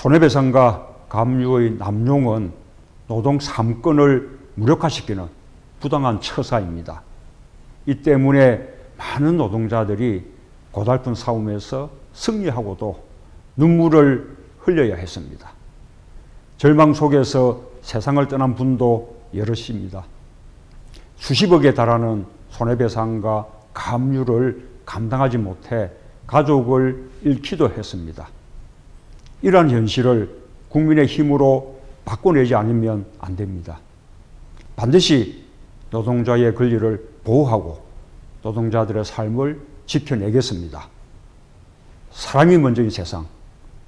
손해배상과 가압류의 남용은 노동 3권을 무력화시키는 부당한 처사입니다. 이 때문에 많은 노동자들이 고달픈 싸움에서 승리하고도 눈물을 흘려야 했습니다. 절망 속에서 세상을 떠난 분도 여럿입니다. 수십억에 달하는 손해배상과 가압류를 감당하지 못해 가족을 잃기도 했습니다. 이러한 현실을 국민의 힘으로 바꿔내지 않으면 안 됩니다. 반드시 노동자의 권리를 보호하고 노동자들의 삶을 지켜내겠습니다. 사람이 먼저인 세상,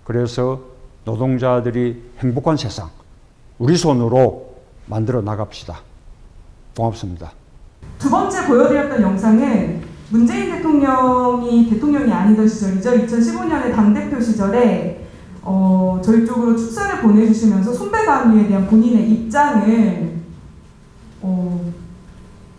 그래서 노동자들이 행복한 세상, 우리 손으로 만들어 나갑시다. 고맙습니다. 두 번째 보여드렸던 영상은 문재인 대통령이 대통령이 아니던 시절이죠. 2015년에 당대표 시절에 저희 쪽으로 축사를 보내주시면서 손배가압류에 대한 본인의 입장을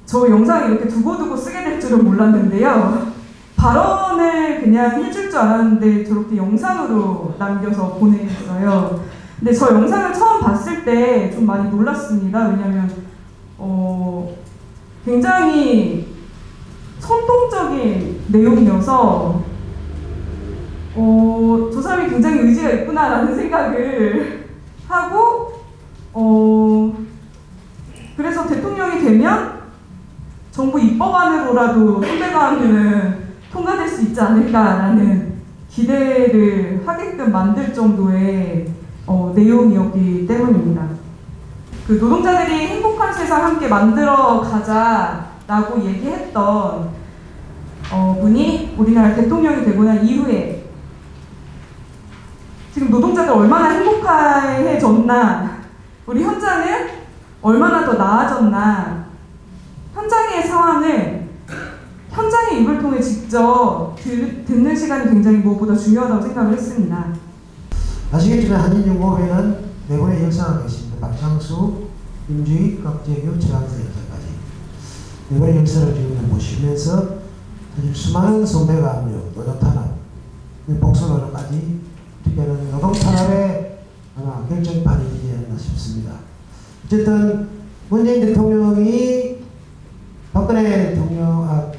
저 영상을 이렇게 두고두고 쓰게 될 줄은 몰랐는데요. 발언을 그냥 해줄 줄 알았는데 저렇게 영상으로 남겨서 보내셨어요. 근데 저 영상을 처음 봤을 때 좀 많이 놀랐습니다. 왜냐하면 굉장히 선동적인 내용이어서 저 사람이 굉장히 의지가 있구나라는 생각을 하고 그래서 대통령이 되면 정부 입법안으로라도 손배가압류는 통과될 수 있지 않을까라는 기대를 하게끔 만들 정도의 내용이었기 때문입니다. 그 노동자들이 행복한 세상 함께 만들어 가자라고 얘기했던 분이 우리나라 대통령이 되고 난 이후에 지금 노동자들 얼마나 행복해졌나, 우리 현장은 얼마나 더 나아졌나, 현장의 상황을 현장의 입을 통해 직접 듣는 시간이 굉장히 무엇보다 중요하다고 생각을 했습니다. 아시겠지만 한인연구회는 네 분의 역사가 계십니다. 박창수, 임주익, 곽재규, 최강수 역사까지 네 분의 역사를 지금 모시면서 수많은 손배가압류, 노동탄압, 복수노동까지 특별한 노동탄압의 아마 결정판이 되지 않나 싶습니다. 어쨌든 문재인 대통령이 박근혜 대통령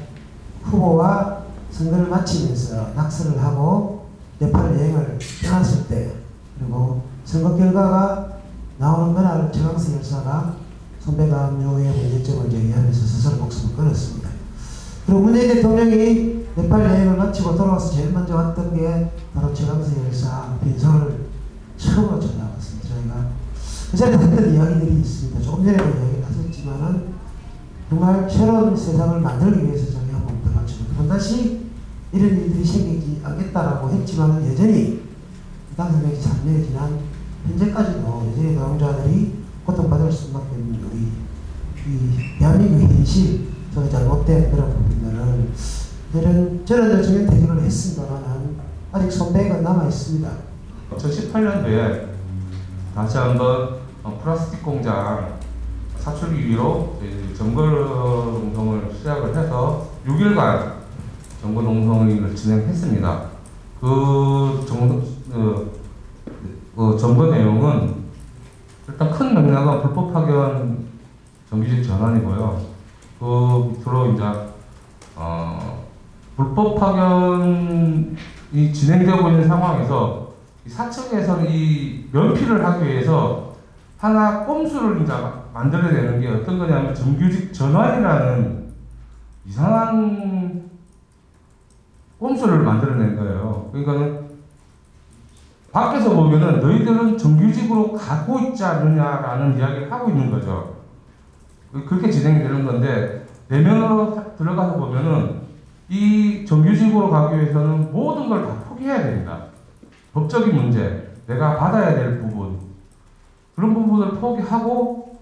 후보와 선거를 마치면서 낙선을 하고 네팔 여행을 떠났을 때, 그리고 선거 결과가 나오는 그날 최강수 열사가 손배가압류의 문제점을 제기하면서 스스로 목숨을 끊었습니다. 그리고 문재인 대통령이 네팔 여행을 마치고 돌아와서 제일 먼저 왔던 게 바로 최강수 열사 빈소를 처음으로 찾아왔습니다. 저희가 그 자리에 했던 이야기들이 있습니다. 조금 전에도 이야기를 하셨지만은 정말 새로운 세상을 만들기 위해서 저희 한번 더 맞추고 다시 이런 일들이 생기지 않겠다라고 했지만은 여전히 당선된 지 3년이 지난 현재까지도 여전히 노동자들이 고통받을 수밖에 없는 우리 이 대한민국의 현실, 저 잘못된 그런 부분들을 저는 일종의 대결을 했습니다만 아직 손배가 남아 있습니다. 2018년도에 다시 한번 플라스틱 공장 사출 위로 점거 농성을 시작을 해서 6일간 점거 농성을 진행했습니다. 점거 내용은 일단 큰 맥락은 불법 파견 정규직 전환이고요. 그 밑으로 이제 불법 파견이 진행되고 있는 상황에서 사측에서는 이 면피를 하기 위해서 하나 꼼수를 이제 만들어내는 게 어떤 거냐면 정규직 전환이라는 이상한 꼼수를 만들어낸 거예요. 그러니까는 밖에서 보면은 너희들은 정규직으로 가고 있지 않느냐라는 이야기를 하고 있는 거죠. 그렇게 진행이 되는 건데 내면으로 들어가서 보면은 이 정규직으로 가기 위해서는 모든 걸 다 포기해야 됩니다. 법적인 문제, 내가 받아야 될 부분, 그런 부분을 포기하고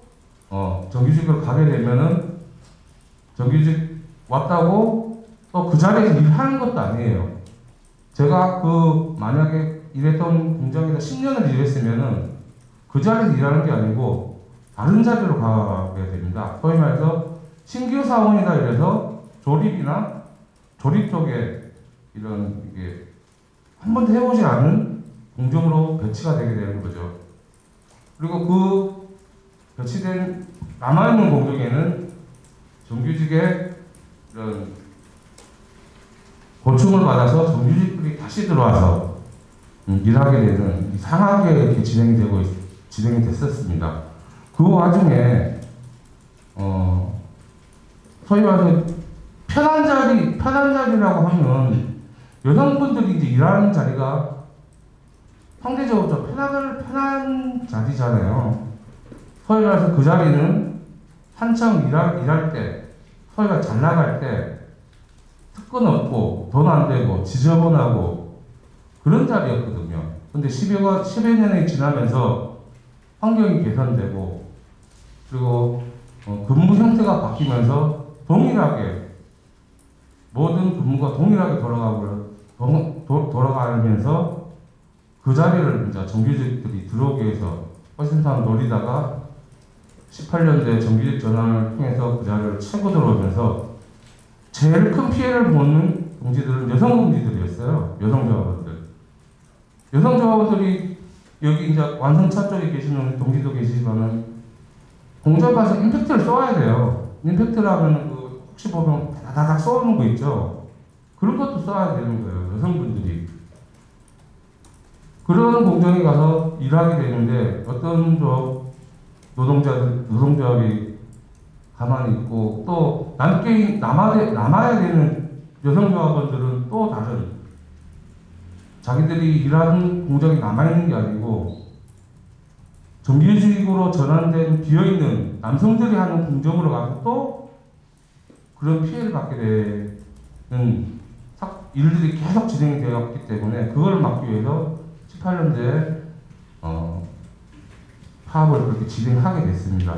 정규직으로 가게 되면은 정규직 왔다고 또 그 자리에서 일하는 것도 아니에요. 제가 만약에 일했던 공장에서 10년을 일했으면은 그 자리에서 일하는 게 아니고 다른 자리로 가게 됩니다. 소위 말해서 신규 사원이다 이래서 조립 쪽에 이런 이게 한 번도 해보지 않은 공정으로 배치가 되게 되는 거죠. 그리고 그 배치된 남아있는 공정에는 정규직의 이런 보충을 받아서 정규직들이 다시 들어와서 일하게 되는 이상하게 이렇게 진행이 됐었습니다. 그 와중에 소위 말해서 편한 자리라고 하면 여성분들이 이제 일하는 자리가 상대적으로 좀 편한 자리잖아요. 소위 말해서 그 자리는 한창 일할 때, 소위가 잘 나갈 때 특권 없고 돈 안 되고 지저분하고 그런 자리였거든요. 근데 10여 년이 지나면서 환경이 개선되고 그리고 근무 형태가 바뀌면서 동일하게 모든 근무가 동일하게 돌아가면서 그 자리를 이제 정규직들이 들어오기 위해서 허심탄회를 노리다가 18년도에 정규직 전환을 통해서 그 자리를 채고 들어오면서 제일 큰 피해를 보는 동지들은 여성 동지들이었어요. 여성조합원들이 여기 이제 완성차 쪽에 계시는 동지도 계시지만은 공장 가서 임팩트를 써야 돼요. 임팩트라면 그 혹시 보면 다다닥 쏘는 거 있죠. 그런 것도 써야 되는 거예요. 여성분들이. 그런 공장에 가서 일하게 되는데 어떤 노동조합이 가만히 있고 또 남아야 되는 여성조합원들은 또 다른 자기들이 일하는 공장이 남아있는 게 아니고 정규직으로 전환된 비어있는 남성들이 하는 공정으로 가서 또 그런 피해를 받게 되는 일들이 계속 진행이 되었기 때문에 그걸 막기 위해서 18년도에 파업을 그렇게 진행하게 됐습니다.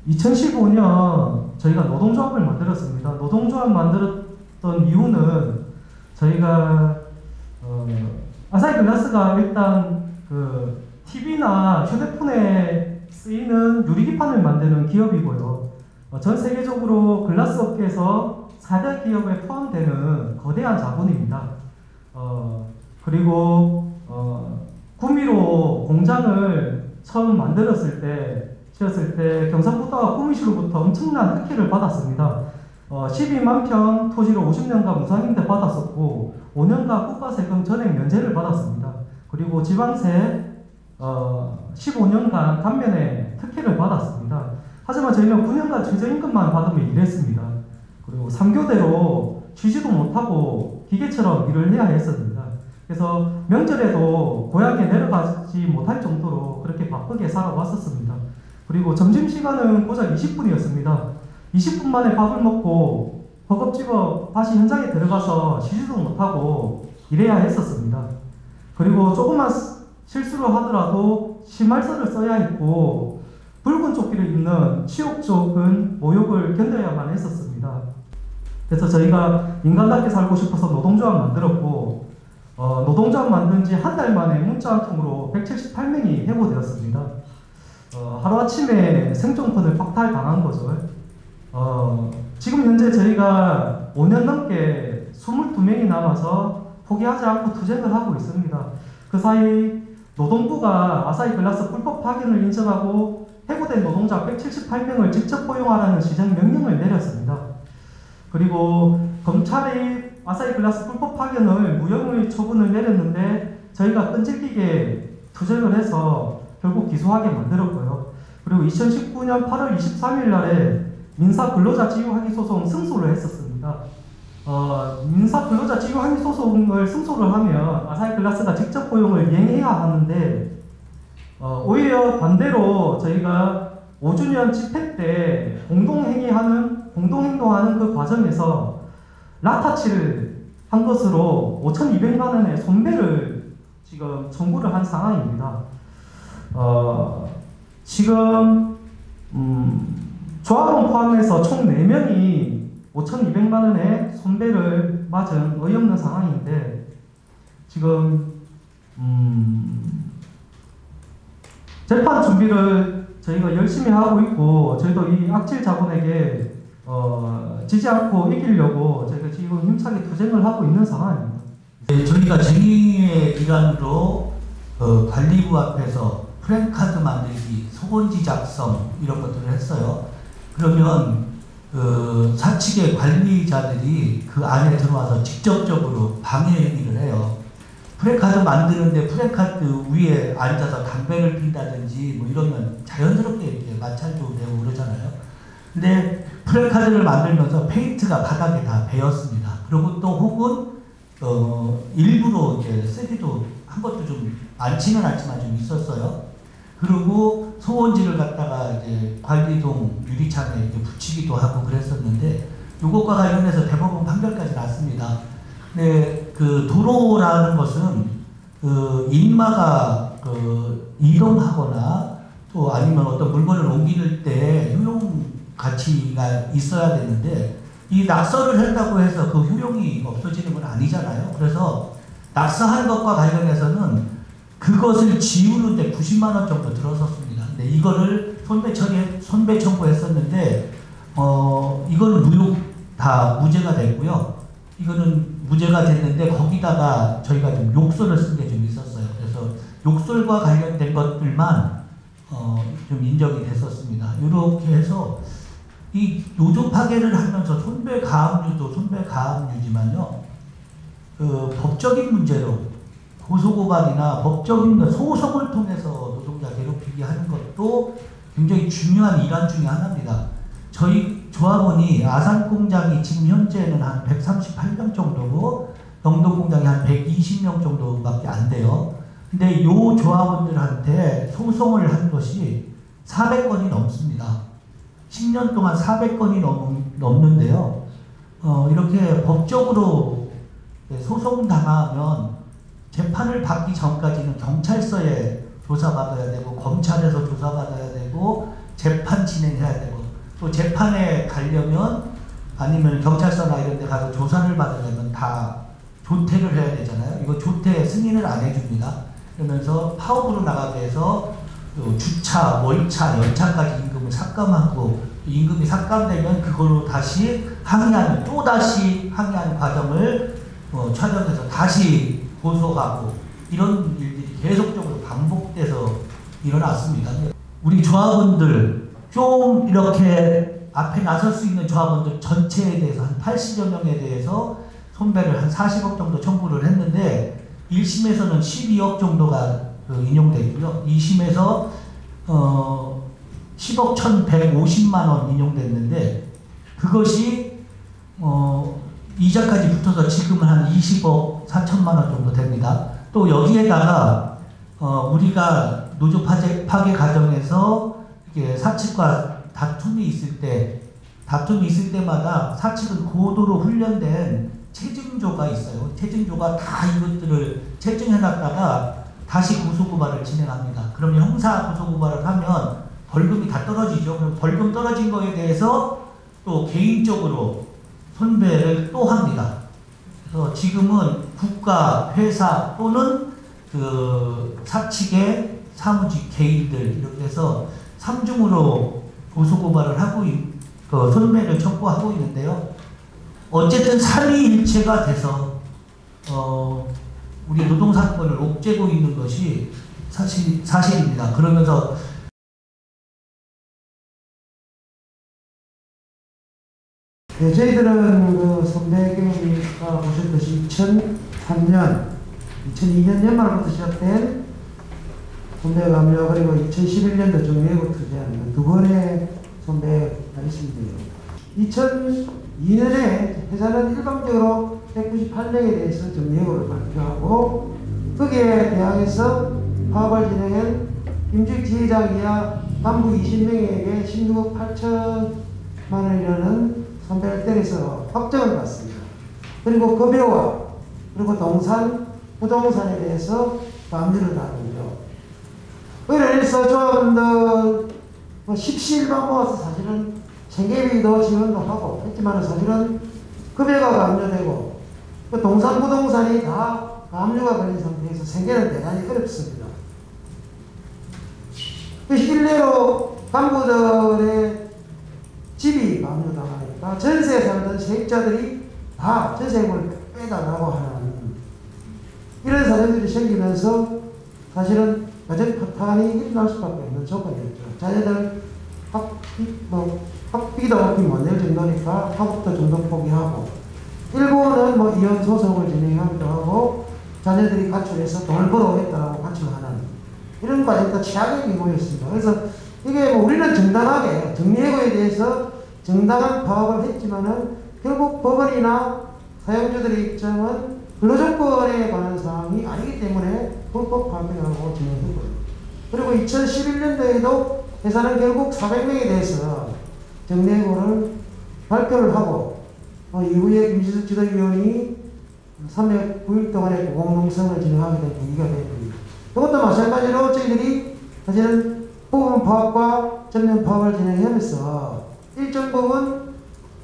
2015년 저희가 노동조합을 만들었습니다. 노동조합 만들었던 이유는 저희가 아사히글라스가 일단 그 TV나 휴대폰에 쓰이는 유리기판을 만드는 기업이고요. 전 세계적으로 글라스 업계에서 4대 기업에 포함되는 거대한 자본입니다. 그리고 구미로 공장을 처음 지었을 때 경상북도와 구미시로부터 엄청난 특혜를 받았습니다. 12만 평 토지를 50년간 무상임대 받았었고 5년간 국가세금 전액 면제를 받았습니다. 그리고 지방세 15년간 감면의 특혜를 받았습니다. 하지만 저희는 9년간 최저임금만 받으며 일했습니다. 그리고 3교대로 쉬지도 못하고 기계처럼 일을 해야 했습니다. 그래서 명절에도 고향에 내려가지 못할 정도로 그렇게 바쁘게 살아왔었습니다. 그리고 점심시간은 고작 20분이었습니다. 20분 만에 밥을 먹고 허겁지겁 다시 현장에 들어가서 쉬지도 못하고 일해야 했었습니다. 그리고 조금만 실수를 하더라도 심할서를 써야 했고 붉은 조끼를 입는 치욕적인 모욕을 견뎌야만 했었습니다. 그래서 저희가 인간답게 살고 싶어서 노동조합 만들었고 노동조합 만든 지 한 달 만에 문자 한 통으로 178명이 해고되었습니다. 하루아침에 생존권을 박탈당한 거죠. 지금 현재 저희가 5년 넘게 22명이 남아서 포기하지 않고 투쟁을 하고 있습니다. 그 사이 노동부가 아사히글라스 불법 파견을 인정하고 해고된 노동자 178명을 직접 고용하라는 시정 명령을 내렸습니다. 그리고 검찰이 아사히글라스 불법 파견을 무혐의 처분을 내렸는데 저희가 끈질기게 투쟁을 해서 결국 기소하게 만들었고요. 그리고 2019년 8월 23일 날에 민사 근로자 지휘항의 소송 승소를 했었습니다. 민사 근로자 지휘항의 소송을 승소를 하면 아사히글라스가 직접 고용을 이행해야 하는데 오히려 반대로 저희가 5주년 집회 때 공동행동하는 그 과정에서 라타치를 한 것으로 5,200만 원의 손배를 지금 청구를 한 상황입니다. 지금 조합원 포함해서 총 4명이 5,200만 원의 손배를 맞은 어이없는 상황인데 지금 재판 준비를 저희가 열심히 하고 있고 저희도 이 악질 자본에게 지지 않고 이기려고 저희가 지금 힘차게 투쟁을 하고 있는 상황입니다. 저희가 정의의 기관으로 관리부 앞에서 프랜카드 만들기, 소본지 작성 이런 것들을 했어요. 그러면 사측의 관리자들이 그 안에 들어와서 직접적으로 방해 행위를 해요. 프랜카드 만드는데 프랜카드 위에 앉아서 담배를 핀다든지 뭐 이러면 자연스럽게 이렇게 마찰도 되고 그러잖아요. 근데 프랜카드를 만들면서 페인트가 바닥에 다 배었습니다. 그리고 또 혹은 일부러 이제 쓰기도 한 것도 좀 많지는 않지만 좀 있었어요. 그리고 소원지를 갖다가 이제 관리동 유리창에 이제 붙이기도 하고 그랬었는데 이것과 관련해서 대법원 판결까지 났습니다. 네, 그 도로라는 것은 그 인마가 그 이동하거나 또 아니면 어떤 물건을 옮길 때 효용 가치가 있어야 되는데 이 낙서를 했다고 해서 그 효용이 없어지는 건 아니잖아요. 그래서 낙서한 것과 관련해서는 그것을 지우는데 90만 원 정도 들었었습니다. 근데 이거를 손배 청구했었는데 이거는 다 무죄가 됐고요. 이거는 무죄가 됐는데 거기다가 저희가 좀 욕설을 쓴 게 좀 있었어요. 그래서 욕설과 관련된 것들만 좀 인정이 됐었습니다. 이렇게 해서 이 노조 파괴를 하면서 손배가압류도 손배가압류지만요. 그 법적인 문제로 고소고발이나 법적인 소송을 통해서 노동자 괴롭히기 하는 것도 굉장히 중요한 일환 중에 하나입니다. 저희 조합원이 아산공장이 지금 현재는 한 138명 정도고 영동공장이 한 120명 정도밖에 안 돼요. 근데 요 조합원들한테 소송을 한 것이 400건이 넘습니다. 10년 동안 400건이 넘는데요. 이렇게 법적으로 소송당하면 재판을 받기 전까지는 경찰서에 조사받아야 되고 검찰에서 조사받아야 되고 재판 진행해야 되고 또 재판에 가려면 아니면 경찰서나 이런 데 가서 조사를 받으려면 다 조퇴를 해야 되잖아요. 이거 조퇴 승인을 안 해줍니다. 그러면서 파업으로 나가게 해서 주차, 월차, 연차까지 임금을 삭감하고 임금이 삭감되면 그걸로 다시 항의하는 또다시 항의하는 과정을 촬영해서 다시 고소하고 이런 일들이 계속적으로 반복돼서 일어났습니다. 우리 조합원들 좀 이렇게 앞에 나설 수 있는 조합원들 전체에 대해서 한 80여 명에 대해서 손배를 한 40억 정도 청구를 했는데 1심에서는 12억 정도가 인용돼 있고요. 2심에서 10억 1,150만 원 인용됐는데 그것이 이자까지 붙어서 지금은 한 20억 4천만 원 정도 됩니다. 또 여기에다가 우리가 노조 파괴 과정에서 이렇게 사측과 다툼이 있을 때마다 사측은 고도로 훈련된 체증조가 있어요. 체증조가 다 이것들을 체증해놨다가 다시 고소고발을 진행합니다. 그럼 형사 고소고발을 하면 벌금이 다 떨어지죠. 그럼 벌금 떨어진 거에 대해서 또 개인적으로 손배를 또 합니다. 그래서 지금은 국가, 회사 또는 그 사측의 사무직 개인들 이렇게 해서 3중으로 고소고발을 하고 손배를 청구하고 있는데요. 어쨌든 삼위일체가 돼서 우리 노동사건을 옥죄고 있는 것이 사실입니다. 그러면서 네, 저희들은 그 손배경위가 보셨듯이 2003년, 2002년 연말부터 시작된 손배가압류 그리고 2011년도 정리해고 투쟁 두 번의 손배가 있습니다. 2002년에 회사는 일방적으로 198명에 대해서 정리해고를 발표하고 거기에 대항해서 파업을 진행한 임직 지회장 이하 간부 20명에게 16억 8천만 원이라는 손배를 때려서 확정을 받습니다. 그리고 급여와 그리고 부동산에 대해서 압류를 하는죠. 그래서 조합원들 십시일반 모아서 사실은 생계비도 지원도 하고 했지만 사실은 급여가 압류되고 그 부동산이 다 압류가 걸린 상태에서 생계는 대단히 어렵습니다. 그 일례로 간부들의 집이 압류당하니까 전세에 살던 세입자들이 다 전세금을 빼달라고 하는 이런 사례들이 생기면서 사실은 여전 파탄이 일어날 수밖에 없는 조건이었죠. 자녀들 학비도 없이 못 낼 정도니까 학업도 좀 더 포기하고, 일부는 뭐 이혼 소송을 진행하기도 하고, 자녀들이 가출해서 돈을 벌어오겠다라고 가출하는 이런 과정도 최악의 경우였습니다. 그래서 이게 뭐 우리는 정당하게 정리해고에 대해서 정당한 파업을 했지만은 결국 법원이나 사용주들의 입장은 근로조건에 관한 사항이 아니기 때문에 불법 파업이라고 진행했고요. 그리고 2011년도에도 회사는 결국 400명에 대해서 정리해고를 발표를 하고, 이후에 김지숙 지도위원이 309일 동안의 고공농성을 진행하게 된 계기가 되었습니다. 이것도 마찬가지로 저희들이 사실은 부분 파업과 전면 파업을 진행하면서 일정 부분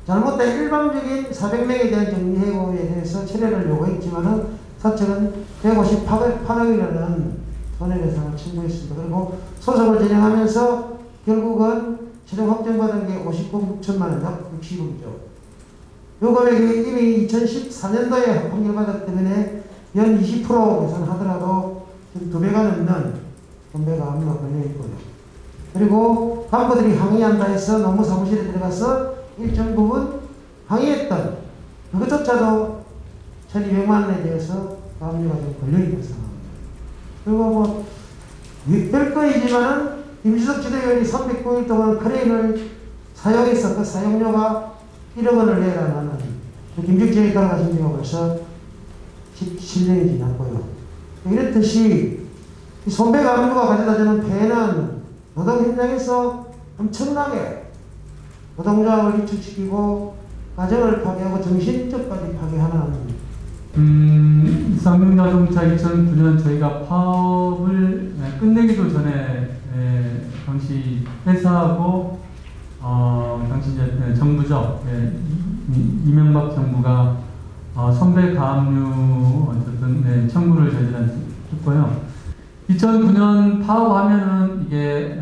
잘못된 일방적인 400명에 대한 정리해고에 대해서 철회를 요구했지만은 사측은 158억이라는 손해배상을 청구했습니다. 그리고 소송을 진행하면서 결국은 최종 확정받은 게 59억 6천만 원, 약 60억이죠. 요 금액이 이미 2014년도에 판결받았기 때문에 연 20% 계산하더라도 지금 2배가 넘는 손배가 압류가 걸려있고요. 그리고 간부들이 항의한다 해서 노무사무실에 들어가서 일정 부분 항의했던 그것조차도 1200만 원에 대해서 압류가 좀 걸려있는 상황입니다. 그리고 뭐 별거이지만은 김지숙 지도위원이 309일 동안 크레인을 사용해서 그 사용료가 1억 원을 내라는 김지숙 지도위원이 돌아가신 지가 벌써 17년이 지났고요. 이렇듯이 손배가 압류가 가져다주는 폐해는 노동 현장에서 엄청나게 노동조합을 위축시키고 가정을 파괴하고 정신적까지 파괴하는. 쌍용자동차 2009년 저희가 파업을 끝내기도 전에 당시 회사하고 당시 이제 정부죠. 이명박 정부가 선배 가압류 어쨌든 청구를 저희들한테 했고요. 2009년 파업하면은 이게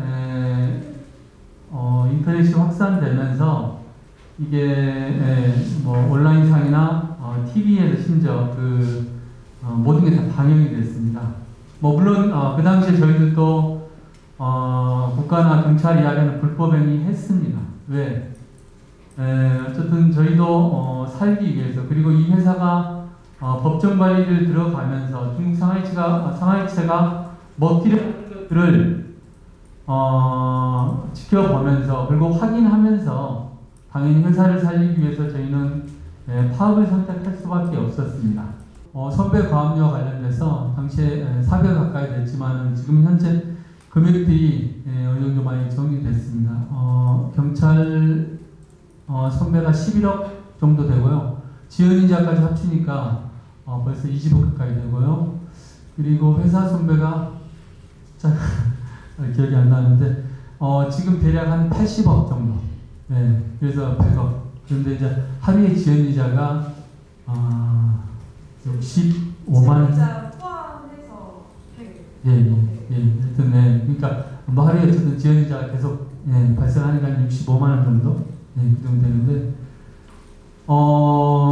인터넷이 확산되면서 이게 뭐 온라인상이나 TV에서 심지어 모든 게 다 방영이 됐습니다. 뭐 물론 그 당시에 저희들도 국가나 경찰 이야기는 불법행위 했습니다. 왜? 어쨌든 저희도 살기 위해서, 그리고 이 회사가 법정 관리를 들어가면서 중국 상하이체가 먹기를 하는 것들을 지켜보면서 그리고 확인하면서 당연히 회사를 살리기 위해서 저희는 파업을 선택할 수밖에 없었습니다. 선배 과압류와 관련돼서 당시에 400억 가까이 됐지만 지금 현재 금액들이 어느 정도 많이 정리됐습니다. 경찰 선배가 11억 정도 되고요. 지연이자까지 합치니까 벌써 20억 가까이 되고요. 그리고 회사 선배가 기억이 안 나는데 지금 대략 한 80억 정도. 네, 그래서 100억. 그런데 이제 하루에 지연이자가 65만 원. 지연이자 포함해서 100억. 하여튼 그러니까 뭐 하루에 어쨌든 지연이자가 계속 발생하니까 65만 원 정도. 그 정도 되는데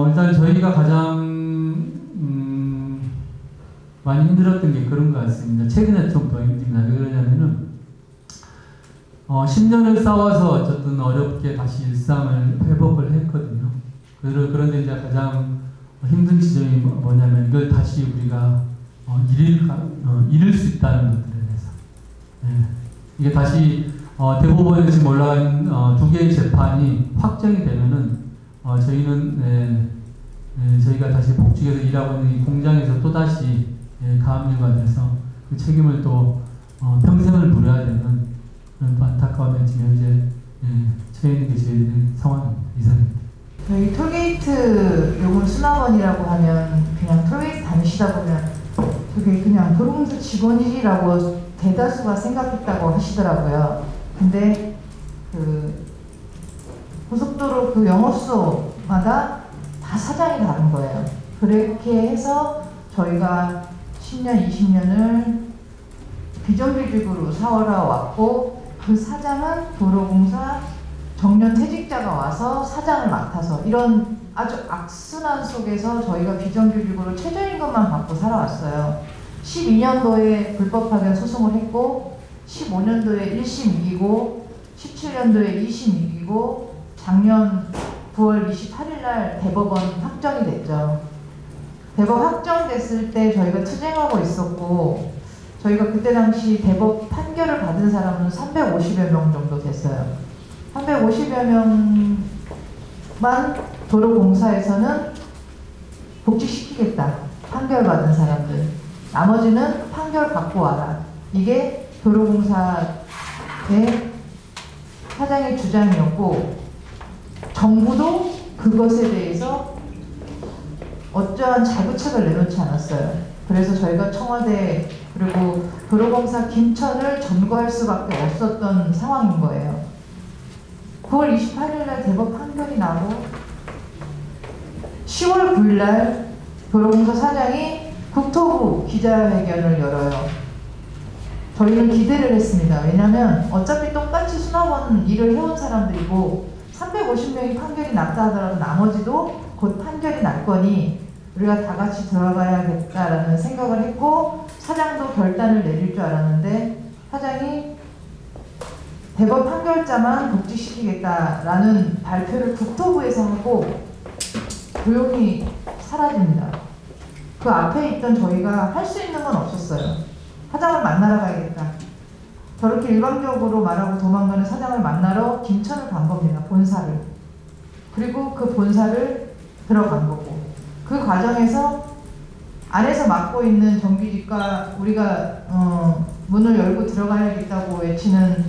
일단 저희가 가장 많이 힘들었던 게 그런 것 같습니다. 최근에 좀 더 힘듭니다. 왜 그러냐면은 10년을 싸워서 어쨌든 어렵게 다시 일상을 회복을 했거든요. 그런데 이제 가장 힘든 지점이 뭐냐면 이걸 다시 우리가 잃을 수 있다는 것들에 대해서. 이게 다시 대법원에 지금 올라간 2개의 재판이 확정이 되면은 저희는 저희가 다시 복직해서 일하고 있는 이 공장에서 또다시 가압류가 돼서 그 책임을 또 평생을 물어야 되는 그런 또 안타까움에 지금 현재 처해 있는 게 저희들 상황입니다. 이상입니다. 저희 톨게이트 요금 수납원이라고 하면 그냥 톨게이트 다니시다 보면 저게 그냥 도로공사 직원이라고 대다수가 생각했다고 하시더라고요. 근데 그 고속도로 그 영업소마다 다 사장이 다른 거예요. 그렇게 해서 저희가 10년, 20년을 비정규직으로 살아왔고 그 사장은 도로공사 정년 퇴직자가 와서 사장을 맡아서 이런 아주 악순환 속에서 저희가 비정규직으로 최저임금만 받고 살아왔어요. 12년도에 불법 파견 소송을 했고 15년도에 1심 이기고 17년도에 2심 이기고 작년 9월 28일 날 대법원 확정이 됐죠. 대법 확정됐을 때 저희가 투쟁하고 있었고 저희가 그때 당시 대법 판결을 받은 사람은 350여 명 정도 됐어요. 350여 명만 도로공사에서는 복직시키겠다. 판결 받은 사람들. 나머지는 판결 갖고 와라. 이게 도로공사의 사장의 주장이었고 정부도 그것에 대해서 어떠한 자구책을 내놓지 않았어요. 그래서 저희가 청와대 그리고 도로공사 김천을 점거할 수밖에 없었던 상황인 거예요. 9월 28일 날 대법 판결이 나고 10월 9일 날 도로공사 사장이 국토부 기자회견을 열어요. 저희는 기대를 했습니다. 왜냐하면 어차피 똑같이 수납원 일을 해온 사람들이고 350명이 판결이 났다 하더라도 나머지도 곧 판결이 날 거니 우리가 다 같이 들어가야겠다라는 생각을 했고 사장도 결단을 내릴 줄 알았는데 사장이 대법 판결자만 복직시키겠다라는 발표를 국토부에서 하고 조용히 사라집니다. 그 앞에 있던 저희가 할 수 있는 건 없었어요. 사장을 만나러 가야겠다. 저렇게 일방적으로 말하고 도망가는 사장을 만나러 김천을 간 겁니다. 본사를. 그리고 그 본사를 들어간 거고 그 과정에서 안에서 맡고 있는 정규직과 우리가 문을 열고 들어가야겠다고 외치는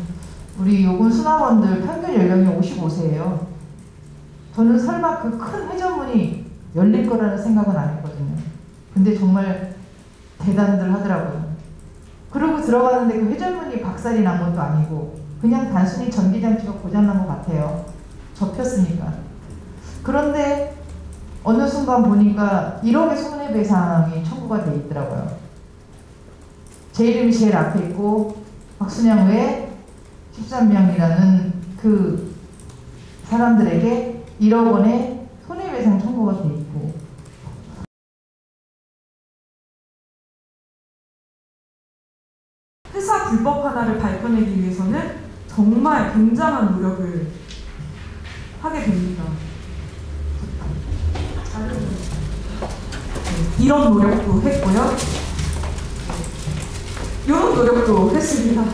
우리 요군 수납원들 평균 연령이 55세예요. 저는 설마 그 큰 회전문이 열릴 거라는 생각은 안 했거든요. 근데 정말 대단들 하더라고요. 그러고 들어가는데 그 회전문이 박살이 난 것도 아니고 그냥 단순히 전기장치가 고장난 것 같아요. 접혔으니까. 그런데 어느 순간 보니까 1억의 손해배상이 청구가 돼 있더라고요. 제 이름이 제일 앞에 있고 박순양 외에 13명이라는 그 사람들에게 1억 원의 손해배상 청구가 돼 있고 회사 불법 하나를 밝혀내기 위해서는 정말 굉장한 노력을 하게 됩니다. 이런 노력도 했고요. 이런 노력도 했습니다.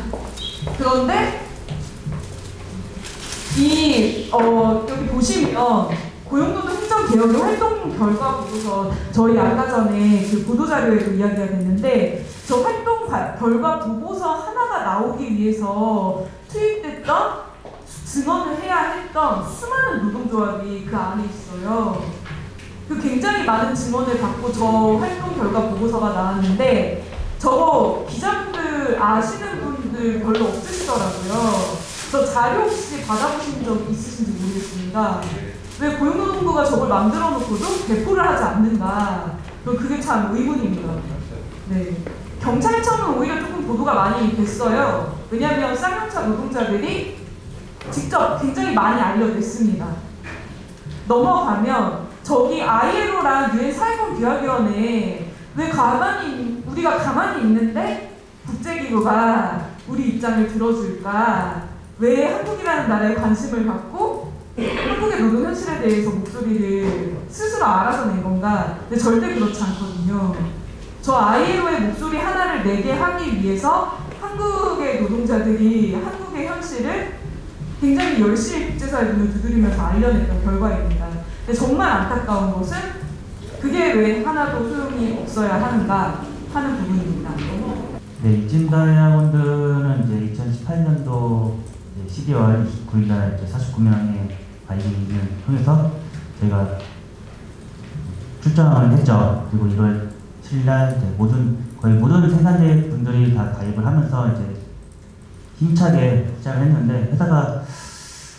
그런데 여기 보시면 고용노동 행정개혁의 활동 결과 보고서 저희 아까 전에 그 보도자료에도 이야기가 됐는데 저 활동 결과 보고서 하나가 나오기 위해서 투입됐던 증언을 해야 했던 수많은 노동조합이 그 안에 있어요. 그 굉장히 많은 증언을 받고 저 활동 결과 보고서가 나왔는데 저거 기자분들 아시는 분들 별로 없으시더라고요. 저 자료 혹시 받아보신 적 있으신지 모르겠습니다. 왜 고용노동부가 저걸 만들어 놓고도 배포를 하지 않는가. 그게 참 의문입니다. 네. 경찰청은 오히려 조금 보도가 많이 됐어요. 왜냐하면 쌍용차 노동자들이 직접 굉장히 많이 알려냈습니다. 넘어가면 저기 ILO랑 UN 사회공규약위원회 왜 우리가 가만히 있는데 국제기구가 우리 입장을 들어줄까? 왜 한국이라는 나라에 관심을 갖고 한국의 노동 현실에 대해서 목소리를 스스로 알아서 낸 건가? 근데 절대 그렇지 않거든요. 저 ILO의 목소리 하나를 내게 하기 위해서 한국의 노동자들이 한국의 현실을 굉장히 열심히 국제사회 문을 두드리면서 알려냈던 결과입니다. 근데 정말 안타까운 것은 그게 왜 하나도 소용이 없어야 하는가 하는 부분입니다. 네, 이진대학원들은 이제 2018년도 12월 29일날 49명의 관리인을 통해서 저희가 출전을 했죠. 그리고 이걸 7일날 거의 모든 생산자 분들이 다 가입을 하면서 이제 힘차게 시작을 했는데 회사가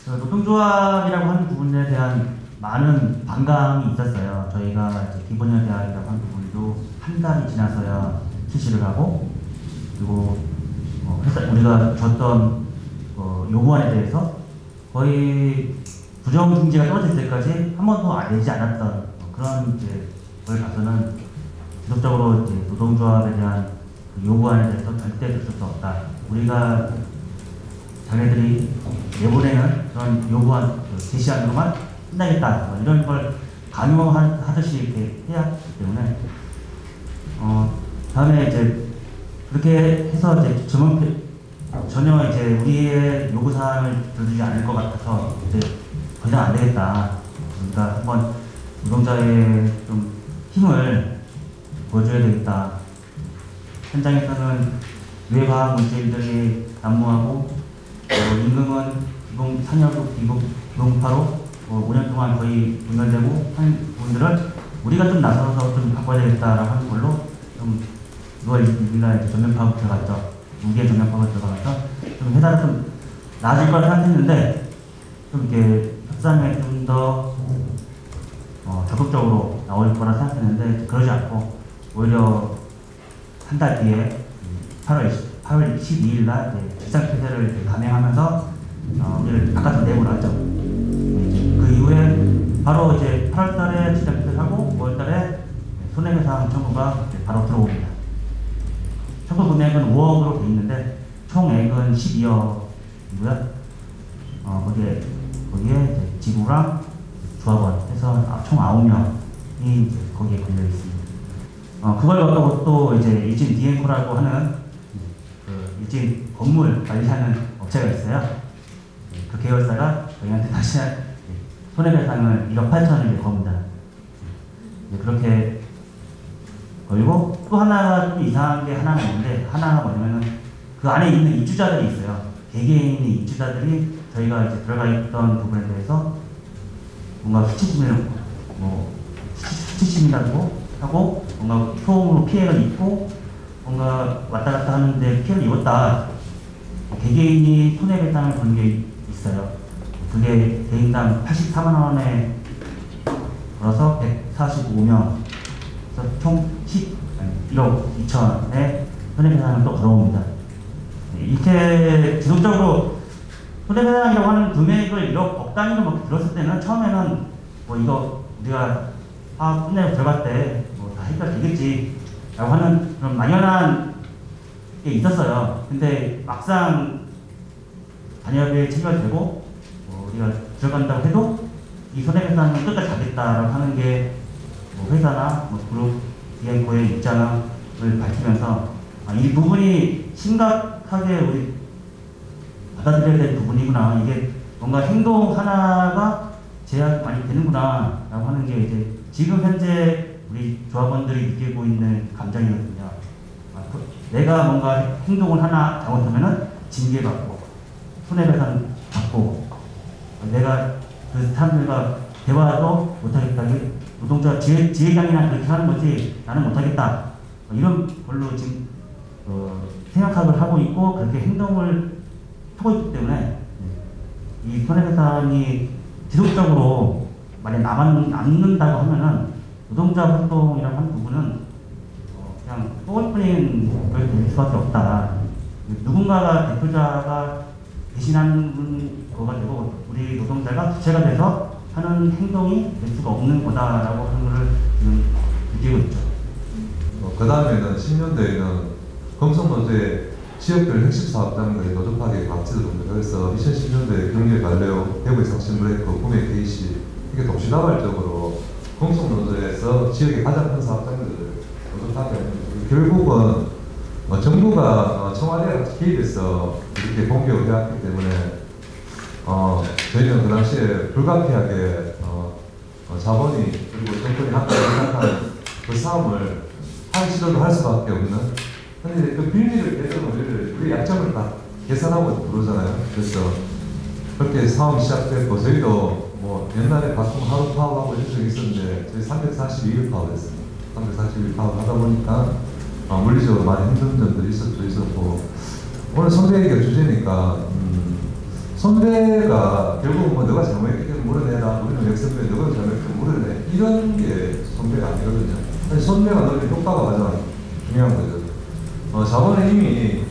노동조합이라고 하는 부분에 대한 많은 반감이 있었어요. 저희가 이제 기본연대학이라고 하는 부분도 한 달이 지나서야 출시를 하고 그리고 우리가 줬던 요구안에 대해서 거의 부정중지가 떨어질 때까지 한 번도 내지 않았던 그런 이제 걸 봐서는 지속적으로 이제 노동조합에 대한 그 요구안에 대해서 절대 들을 수 없다. 우리가 자네들이 내보내는 그런 요구안, 제시안으로만 끝나겠다. 뭐 이런 걸 강요하듯이 이렇게 해야 하기 때문에, 다음에 이제 그렇게 해서 이제 전혀 이제 우리의 요구사항을 들어주지 않을 것 같아서 이제 더 이상 안 되겠다. 그러니까 한번 노동자의 좀 힘을 보여줘야 되겠다. 현장에서는 외과학 문제인들이 난무하고, 임금은 기본 산여급 비공파로 5년 동안 거의 분열되고 한 부분들을 우리가 좀 나서서 좀 바꿔야 되겠다라고 하는 걸로 좀 6월 6일날 전면 파업 들어갔죠. 무게 전면 파업 들어가서 좀 회사가 좀 나아질 거라 생각했는데, 좀 이렇게 협상에 좀 더 적극적으로 나올 거라 생각했는데 그러지 않고 오히려 한 달 뒤에 8월 12일 날 직장폐쇄를 감행하면서 우리를 바깥으로 내보냈죠. 그 이후에 바로 이제 8월 달에 직장폐쇄를 하고 5월 달에 손해배상 청구가 바로 들어옵니다. 청구 금액은 5억으로 돼 있는데 총액은 12억이고요. 거기에 이제 지구랑 조합원 해서 총 9명이 거기에 걸려 있습니다. 그걸 갖고 또 이제 일진 디엔코라고 하는 그 일진 건물 관리하는 업체가 있어요. 그 계열사가 저희한테 다시 손해배상을 1억 8천을 겁니다. 그렇게 걸고, 또 하나가 좀 이상한 게 하나가 있는데, 하나가 뭐냐면은 그 안에 있는 입주자들이 있어요. 개개인의 입주자들이 저희가 이제 들어가 있던 부분에 대해서 뭔가 수치심이라고 하고, 뭔가 소음으로 피해를 입고, 뭔가 왔다 갔다 하는데 피해를 입었다. 개개인이 손해배상을 건 게 있어요. 그게 개인당 84만 원에 걸어서 145명, 그래서 총 1억 2천의 손해배상을 또 걸어옵니다. 이렇게 지속적으로 손해배상이라고 하는 금액을 1억 억 단위로 막 들었을 때는 처음에는 뭐 이거 우리가 끝내고 들어갈 때 뭐 다 해결되겠지 라고 하는 그런 막연한 게 있었어요. 근데 막상 단협에 체결되고 우리가 들어간다고 해도 이 손해배상은 끝까지 가겠다라고 하는 게 회사나 그룹 디엔코의 입장을 밝히면서 이 부분이 심각하게 우리 받아들여야 될 부분이구나. 이게 뭔가 행동 하나가 제약이 많이 되는구나 라고 하는 게 이제 지금 현재 우리 조합원들이 느끼고 있는 감정이거든요. 내가 뭔가 행동을 하나 잘못하면은 징계받고 손해배상 받고, 내가 그 사람들과 대화도 못하겠다. 노동자 지회장이나 그렇게 하는 거지 나는 못하겠다. 이런 걸로 지금 생각을 하고 있고 그렇게 행동을 하고 있기 때문에 이 손해배상이 지속적으로 만약 남는다고 하면은 노동자 활동이라고 하는 부분은 그냥 뽀글뿐인 걸 될 수밖에 없다. 누군가가 대표자가 대신하는 거가 되고 우리 노동자가 주체가 돼서 하는 행동이 될 수가 없는 거다라고 하는 것을 지금 느끼고 있죠. 그 다음에는 10년대에는 금속노조의 지역별 핵심 사업장들이 노조파괴 갑질을 합니다. 그래서 2010년대 경제관료, 대구의 상신브레이크, 구매 KC 이게 동시다발적으로 금속노조에서 지역의 가장 큰 사업장들을 노조파괴합니다. 결국은 정부가 청와대에 개입해서 이렇게 공격을 해왔기 때문에 저희는 그 당시에 불가피하게 자본이 그리고 정권이 함께 생각하는 그 싸움을 하기 싫어도 할 수밖에 없는. 근데 그 빌미를 깨서는 우리 약점을 다 계산하고 들어오잖아요. 그래서 그렇게 싸움이 시작됐고 저희도 뭐 옛날에 가끔 하루 파업하고 이런 적이 있었는데 저희 342일 파업했습니다. 342일 파업 하다 보니까 물리적으로 많이 힘든 점들이 있었고 오늘 선배에게 주제니까 선배가 결국 뭐 너가 잘못했기 때문에 물어내라, 우리는 역선배 너가 잘못했기 때문에 물어내, 이런 게 선배가 아니거든요. 사실 선배가 너는 효과가 가장 중요한 거죠. 자본의 힘이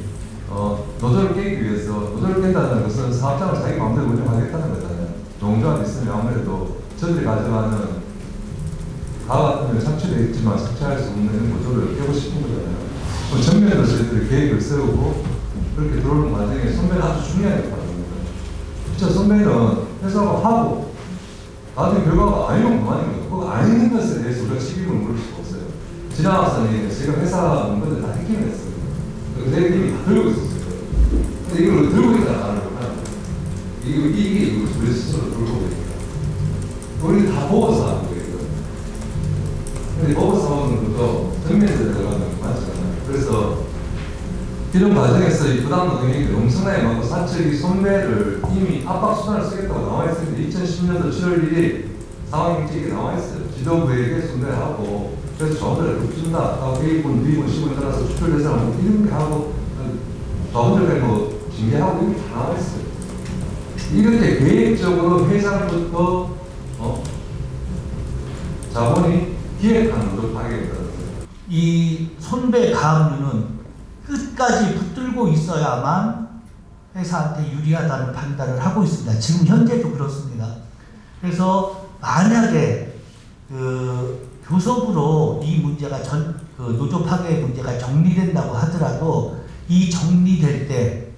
노조를 깨기 위해서, 노조를 깬다는 것은 사업장을 자기 마음대로 운영하겠다는 거잖아요. 농조합이 있으면 아무래도 저들이 가져가는 다 같으면 삭제되어 있지만 삭제할 수 없는 구조를 깨고 싶은 거잖아요. 정면으로 저희들이 계획을 세우고 그렇게 들어오는 과정에 선배는 아주 중요한 역할을 합니다. 진짜 선배는 회사가 하고 나중에 결과가 아니면 그만인 거예요. 그거 아닌 것에 대해서 우리가 책임을 물을 수가 없어요. 지난 학생이 지금 회사 문건을 다 해킹했어요. 그 선생님이 다 들고 있었어요. 근데 이걸 들고 있다는 안 하는 거예요. 이게 우리 스스로 들고 있다. 우리 다 보고서 하는 거예요. 근데 보고서 하는 것도 정면에서 들어가는 거 맞지 않아요. 그래서 이런 과정에서 이 부당노동행위가 엄청나게 많고 사측이 선배를 이미 압박수단을 쓰겠다고 나와있습니다. 2010년도 7월 1일 상황인지에 나와있어요. 지도부에게 선배하고 그래서 저분들을 눕준다. A군, B군, C군 따라서 추출 대상을 이렇게 하고 저분들을 뭐 징계하고 이렇게 다 나와있어요. 이렇게 계획적으로 회장부터 자본이 기획하는 노력하게 된다는 거예요. 이 손배 가압류는 끝까지 붙들고 있어야만 회사한테 유리하다는 판단을 하고 있습니다. 지금 현재도 그렇습니다. 그래서 만약에 교섭으로 이 문제가 노조 파괴 문제가 정리된다고 하더라도 이 정리될 때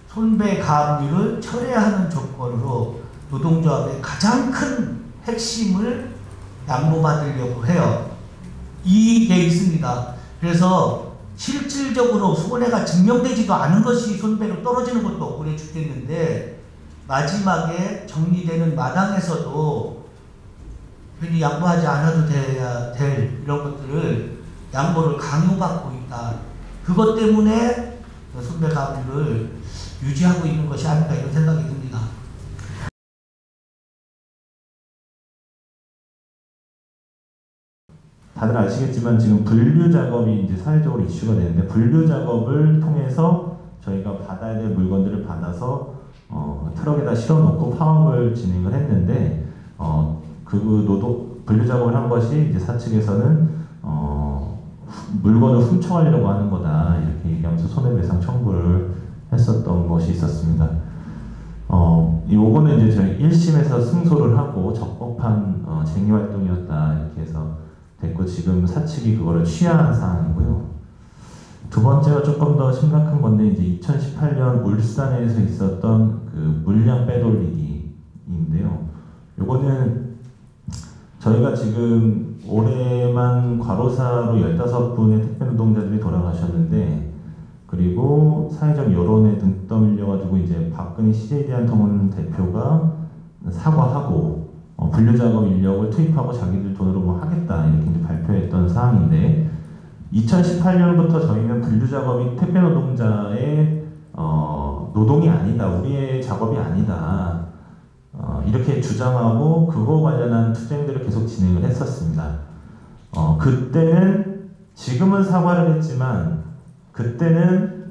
손배 가압류를 철회하는 조건으로 노동조합의 가장 큰 핵심을 양보받으려고 해요. 이게 있습니다. 그래서 실질적으로 손해가 증명되지도 않은 것이 손배로 떨어지는 것도 억울해 죽겠는데 마지막에 정리되는 마당에서도 괜히 양보하지 않아도 돼야 될 이런 것들을 양보를 강요받고 있다. 그것 때문에 손배 가압류를 유지하고 있는 것이 아닐까 이런 생각이 듭니다. 다들 아시겠지만 지금 분류 작업이 이제 사회적으로 이슈가 되는데 분류 작업을 통해서 저희가 받아야 될 물건들을 받아서 트럭에다 실어놓고 파업을 진행을 했는데 분류 작업을 한 것이 이제 사측에서는 물건을 훔쳐가려고 하는 거다 이렇게 얘기하면서 손해배상 청구를 했었던 것이 있었습니다. 요거는 이제 저희 1심에서 승소를 하고 적법한 쟁의활동이었다 이렇게 해서 됐고 지금 사측이 그거를 취하한 사항이고요. 두 번째가 조금 더 심각한 건데 이제 2018년 울산에서 있었던 그 물량 빼돌리기인데요. 요거는 저희가 지금 올해만 과로사로 15분의 택배 노동자들이 돌아가셨는데 그리고 사회적 여론에 등 떠밀려가지고 이제 박근혜 CJ대한통운 대표가 사과하고 분류 작업 인력을 투입하고 자기들 돈으로 뭐 하겠다 이렇게 이제 발표했던 사항인데 2018년부터 저희는 분류 작업이 택배 노동자의 노동이 아니다, 우리의 작업이 아니다 이렇게 주장하고 그거 관련한 투쟁들을 계속 진행을 했었습니다. 그때는 지금은 사과를 했지만 그때는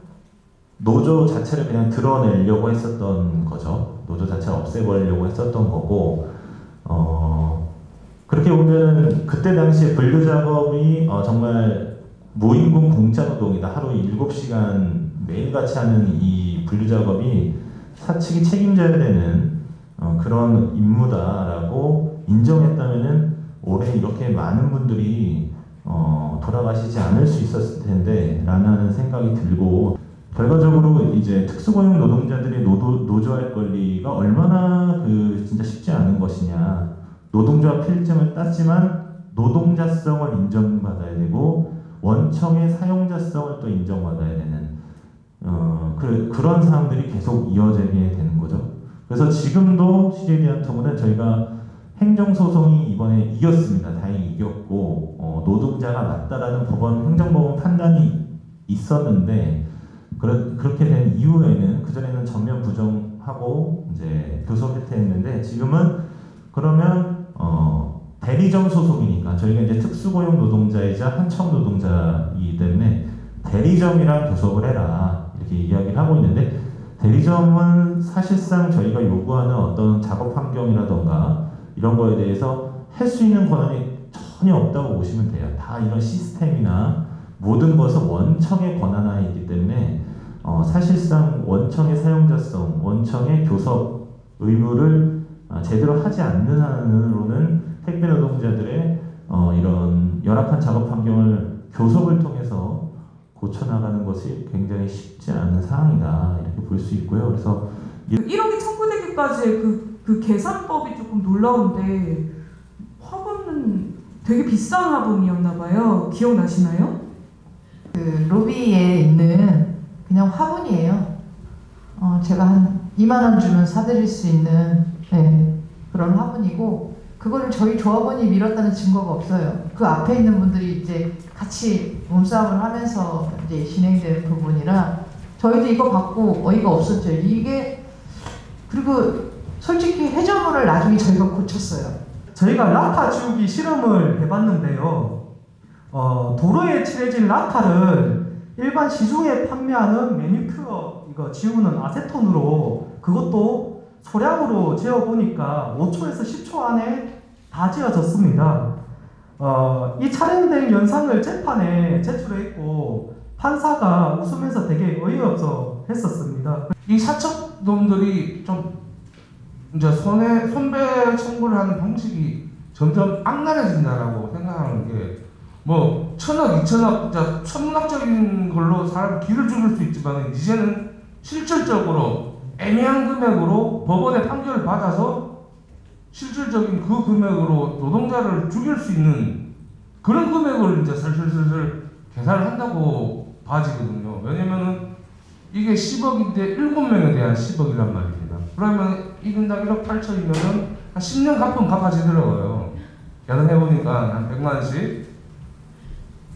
노조 자체를 그냥 드러내려고 했었던 거죠. 노조 자체를 없애버리려고 했었던 거고 그렇게 보면 그때 당시에 분류 작업이 정말 무임금 공짜 노동이다. 하루 7시간 매일같이 하는 이 분류 작업이 사측이 책임져야 되는 그런 임무다라고 인정했다면은 올해 이렇게 많은 분들이 돌아가시지 않을 수 있었을 텐데 라는 생각이 들고 결과적으로 이제 특수고용 노동자들이 노조할 권리가 얼마나 진짜 쉽지 않은 것이냐. 노동조합 필증을 땄지만 노동자성을 인정받아야 되고 원청의 사용자성을 또 인정받아야 되는 그런 사항들이 계속 이어지게 되는 거죠. 그래서 지금도 CJ대한통운은 저희가 행정소송이 이번에 이겼습니다. 다행히 이겼고 노동자가 맞다라는 행정법원 판단이 있었는데 그렇게 된 이후에는 그전에는 전면 부정하고 이제 교섭 해태했는데 지금은 그러면 대리점 소송이니까 저희가 이제 특수고용 노동자이자 한청 노동자이기 때문에 대리점이랑 교섭을 해라 이렇게 이야기를 하고 있는데 대리점은 사실상 저희가 요구하는 어떤 작업 환경이라던가 이런 거에 대해서 할 수 있는 권한이 전혀 없다고 보시면 돼요. 다 이런 시스템이나 모든 것은 원청의 권한 하에 있기 때문에 사실상 원청의 사용자성, 원청의 교섭 의무를 제대로 하지 않는 한으로는 택배 노동자들의 이런 열악한 작업 환경을 교섭을 통해서 고쳐나가는 것이 굉장히 쉽지 않은 상황이다 이렇게 볼 수 있고요. 그래서 1억이 1,900개까지의 그 계산법이 조금 놀라운데 화분은 되게 비싼 화분이었나 봐요. 기억나시나요? 그 로비에 있는 그냥 화분이에요. 제가 한 2만 원 주면 사드릴 수 있는 그런 화분이고 그거를 저희 조합원이 밀었다는 증거가 없어요. 그 앞에 있는 분들이 이제 같이 몸싸움을 하면서 이제 진행된 부분이라 저희도 이거 받고 어이가 없었죠. 이게 그리고 솔직히 해저물을 나중에 저희가 고쳤어요. 저희가 라카 지우기 실험을 해봤는데요. 도로에 칠해진 라카를 일반 시중에 판매하는 매니큐어 이거 지우는 아세톤으로 그것도 소량으로 재어보니까 5초에서 10초 안에 다 지워졌습니다. 이 촬영된 영상을 재판에 제출했고 판사가 웃으면서 되게 어이없어 했었습니다. 이 사척놈들이 좀 이제 손배 청구를 하는 방식이 점점 악랄해진다라고 생각하는 게 뭐 1,000억, 2,000억 진짜 천문학적인 걸로 사람 기를 죽일 수 있지만 이제는 실질적으로 애매한 금액으로 법원의 판결을 받아서 실질적인 그 금액으로 노동자를 죽일 수 있는 그런 금액을 이제 슬슬 계산을 한다고 봐지거든요. 왜냐면은 이게 10억인데 7명에 대한 10억이란 말입니다. 그러면 1인당 1억 8천이면은 한 10년 갚으면 갚아지더라고요. 계산해보니까 한 100만원씩.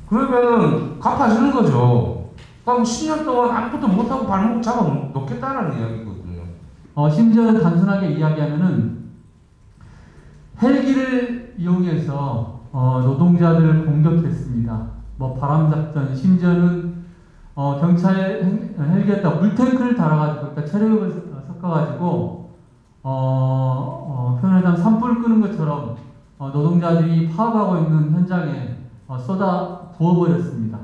그러면은 갚아지는 거죠. 그럼 10년 동안 아무것도 못하고 발목 잡아 놓겠다는 이야기거든요. 심지어 단순하게 이야기하면은 헬기를 이용해서 노동자들을 공격했습니다. 뭐 바람작전, 심지어는 경찰 헬기에다 물탱크를 달아가지고 그러니까 체력을 섞어가지고 표현하자면 산불 끄는 것처럼 노동자들이 파업하고 있는 현장에 쏟아 부어버렸습니다.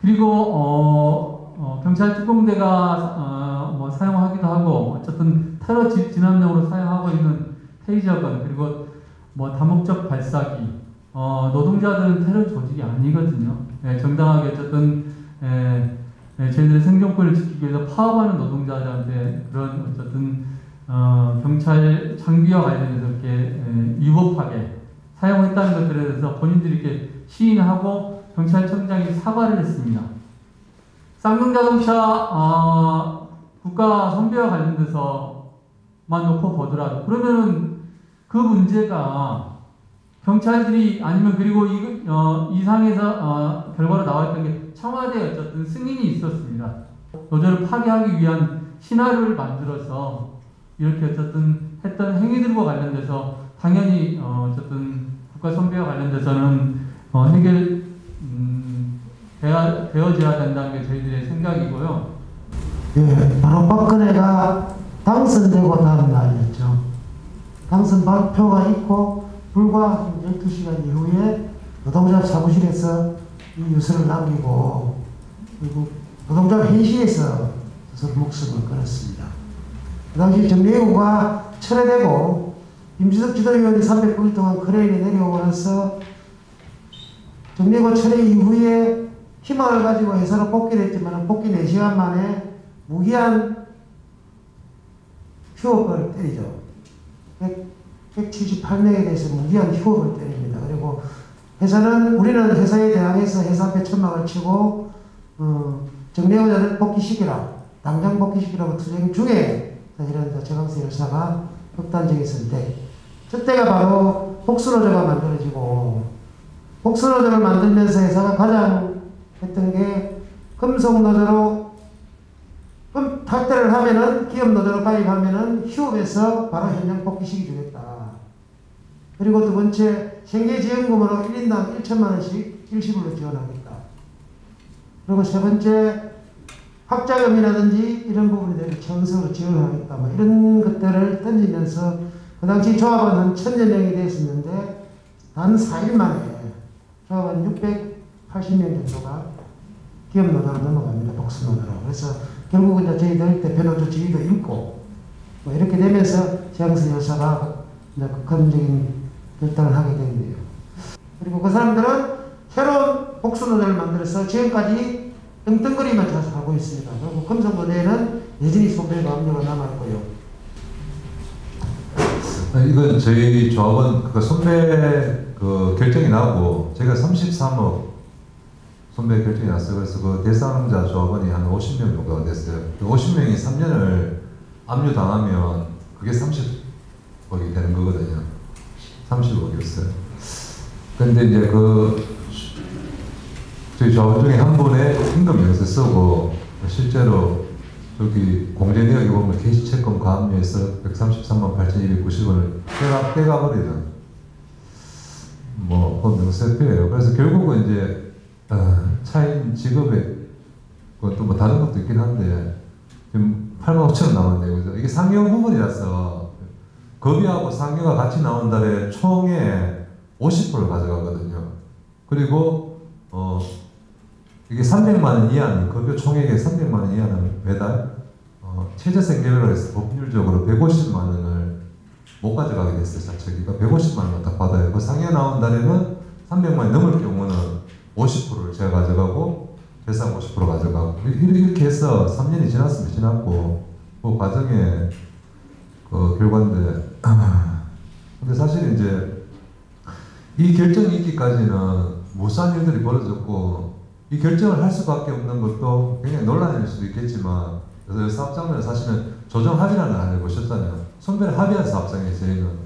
그리고 경찰 특공대가 뭐 사용하기도 하고 어쨌든 테러 진압용으로 사용하고 있는 테이저건 그리고 뭐 다목적 발사기 노동자들은 테러 조직이 아니거든요. 정당하게 어쨌든 저희들의 생존권을 지키기 위해서 파업하는 노동자들한테 그런 어쨌든 경찰 장비와 관련해서 이렇게 위법하게 사용했다는 것들에 대해서 본인들이 이렇게 시인하고 경찰청장이 사과를 했습니다. 쌍용자동차 국가 선배와 관련돼서만 놓고 보더라도 그러면은 그 문제가 경찰들이 아니면 그리고 이 상에서 결과로 나왔던 게 청와대에 어쨌든 승인이 있었습니다. 노조를 파괴하기 위한 시나리오를 만들어서 이렇게 어쨌든 했던 행위들과 관련돼서 당연히 어쨌든 국가 선배와 관련돼서는 되어져야 된다는 게 저희들의 생각이고요. 예, 바로 박근혜가 당선되고 다음 날이었죠. 당선 발표가 있고 불과 12시간 이후에 노동자 사무실에서 이 유서를 남기고 그리고 노동자 회의실에서 목숨을 끊었습니다. 그 당시 정례후가 철회되고 임지석 지도위원이 309일 동안 크레인에 내려오고 나서 정례후 철회 이후에 희망을 가지고 회사로 복귀를 했지만 복귀 4시간 만에 무기한 휴업을 때리죠. 178명에 대해서 무기한 휴업을 때립니다. 그리고 우리는 회사에 대항해서 회사 앞에 천막을 치고 정례후자를 복귀시키라, 당장 복귀시키라고 투쟁 중에 사실은 최강세 열사가 극단적인 선택. 저때가 바로 복수노조가 만들어지고 복수노조를 만들면서 회사가 가장 했던 게 금속노조로 탈퇴를 하면은 기업노조로 가입하면은 휴업해서 바로 현장 복귀시키 주겠다. 그리고 두 번째 생계지원금으로 1인당 1천만 원씩 일시불로 지원하겠다. 그리고 세 번째 학자금이라든지 이런 부분에 대해서 정석으로 지원하겠다. 뭐 이런 것들을 던지면서 그 당시 조합은 한 1,000여 명이 됐었는데 단 4일 만에 조합은 680명 정도가 기업노조로 넘어갑니다. 복수노조로. 그래서 결국은 이제 저희들 대표노조 지위도 잃고 뭐 이렇게 되면서 최강세 여사가 극단적인 결단을 하게 됐네요. 그리고 그 사람들은 새로운 복수론을 만들어서 지금까지 떵떵거리만 자수하고 있습니다. 그리고 금성고대에는 여전히 손배가 압류가 남아있고요. 이건 저희 조합은 그 손배 그 결정이 나고 제가 33억 손배 결정이 났어요. 그래서 그 대상자 조합원이 한 50명 정도가 됐어요. 그 50명이 3년을 압류당하면 그게 30억이 되는 거거든요. 30억이었어요. 근데 이제 그 저희 조합원 중에 한 분의 임금명세 쓰고 실제로 저기 공제내역에 보면 개시채권 가압류에서 133만 8,290원을 떼가버리는 뭐 명세표예요. 그래서 결국은 이제 차인 직업에 그것도 뭐 다른 것도 있긴 한데 지금 8만 5천 원 남았네요. 그죠? 이게 상여 부분이라서 급여하고 상여가 같이 나온 달에 총에 50%를 가져가거든요. 그리고 이게 300만 원 이하는 급여 총액의 300만 원 이하는 매달 최저생 계획으로 해서 법률적으로 150만 원을 못 가져가게 됐어요. 자책이. 그러니까 150만 원만 딱 받아요. 그 상여 나온 달에는 300만 원이 넘을 경우는 50%를 제가 가져가고 대상 50% 가져가고 이렇게 해서 3년이 지났으면 지났고 그 과정에 그 결과인데 근데 사실 이제 이 결정이 있기까지는 무수한 일들이 벌어졌고 이 결정을 할 수밖에 없는 것도 굉장히 논란일 수도 있겠지만 그래서 사업장은 사실은 조정 합의라는 걸 안 해보셨잖아요. 손배를 합의한 사업장이에요. 저희는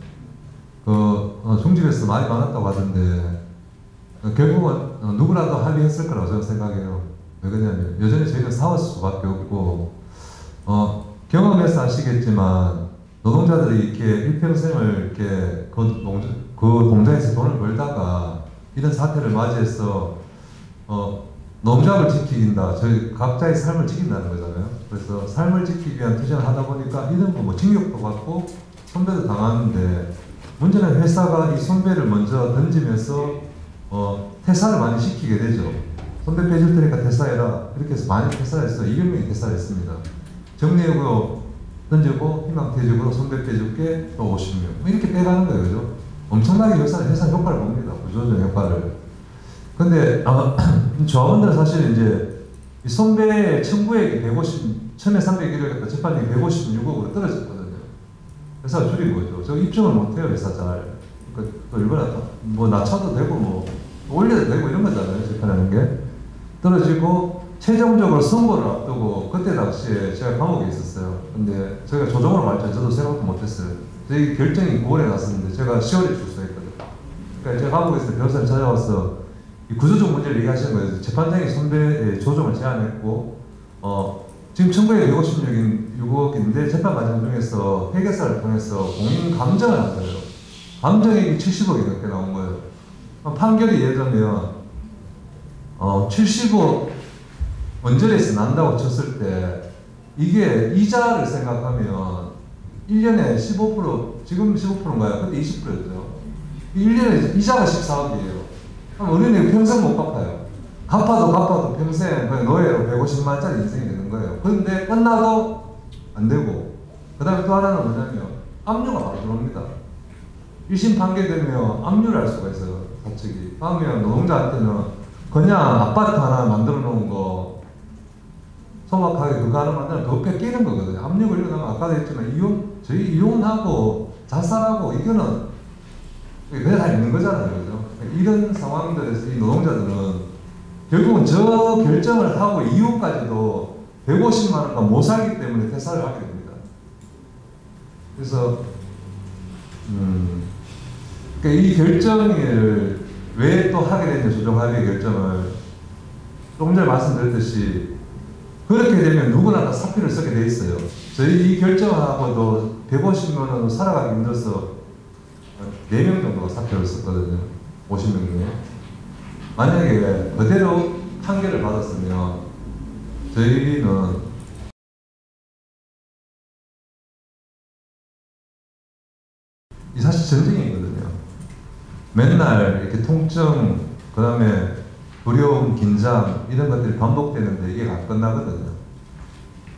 중집에서 많이 많았다고 하던데 결국은 누구라도 합의했을 거라고 저는 생각해요. 왜 그러냐면 여전히 저희는 사올 수밖에 없고 경험해서 아시겠지만 노동자들이 이렇게 일평생을 이렇게 그 공장에서 돈을 벌다가 이런 사태를 맞이해서 농작을 지키긴다. 저희 각자의 삶을 지킨다는 거잖아요. 그래서 삶을 지키기 위한 투쟁을 하다 보니까 이런 거 뭐 징역도 받고 손배도 당하는데 문제는 회사가 이 손배를 먼저 던지면서 퇴사를 많이 시키게 되죠. 손배 빼줄 테니까 퇴사해라. 이렇게 해서 많이 퇴사를 했어요. 200명이 퇴사를 했습니다. 정리해고 던지고 희망퇴직으로 손배 빼줄게 또 50명. 이렇게 빼가는 거예요. 그죠? 엄청나게 회사 효과를 봅니다. 구조적 효과를. 근데 조합원들은 사실 이제 이 손배 청구액이 처음에 301억이었다 재판이 156억으로 떨어졌거든요. 회사가 줄인 거죠. 저 입증을 못해요. 회사 잘. 또 일본에 뭐 낮춰도 되고 뭐 올려도 되고 이런 거잖아요. 재판하는 게. 떨어지고 최종적으로 선고를 앞두고 그때 당시에 제가 감옥에 있었어요. 근데 저희가 조정으로 말했죠. 저도 생각도 못했어요. 저희 결정이 9월에 났었는데 제가 10월에 출소했거든요. 그러니까 제가 감옥에 있을 때 변호사님 찾아와서 이 구조적 문제를 얘기하시는 거예요. 재판장이 손배의 조정을 제안했고 지금 청구액이 156억인데 재판 과정 중에서 회계사를 통해서 공인 감정을 한 거예요. 감정액이 70억이 넘게 나온 거예요. 판결이 예를 들면 70억 원전에서 난다고 쳤을 때 이게 이자를 생각하면 1년에 15% 지금 15%인가요? 그때 20%였죠. 1년에 이자가 14억이에요. 그럼 우리는 평생 못 갚아요. 갚아도 평생 그냥 노예로 150만원짜리 인생이 되는 거예요. 그런데 끝나도 안 되고 그 다음에 또 하나는 뭐냐면 압류가 바로 들어옵니다. 1심 판결되면 압류를 할 수가 있어요. 사측이. 그러면 노동자한테는 그냥 아파트 하나 만들어 놓은 거 소박하게 그거 하나 만들면 그거 뺏기는 거거든요. 압류가 일어나면 아까도 했지만 저희 이혼하고 자살하고 이거는 그게 다 있는 거잖아요. 그죠? 이런 상황들에서 이 노동자들은 결국은 저 결정을 하고 이후까지도 150만 원가 못 살기 때문에 퇴사를 하게 됩니다. 그래서 그러니까 이 결정을 왜 또 하게 됐냐, 조정합의 결정을 조금 전에 말씀드렸듯이 그렇게 되면 누구나 다 사표를 쓰게 돼 있어요. 저희 이 결정하고도 150만 원으로 살아가기 힘들어서 4명 정도가 사표를 썼거든요. 50명 중에. 만약에 그대로 판결을 받았으면 저희는 이 사실 전쟁이거든요. 맨날 이렇게 통증, 그 다음에 두려움, 긴장 이런 것들이 반복되는데 이게 안 끝나거든요.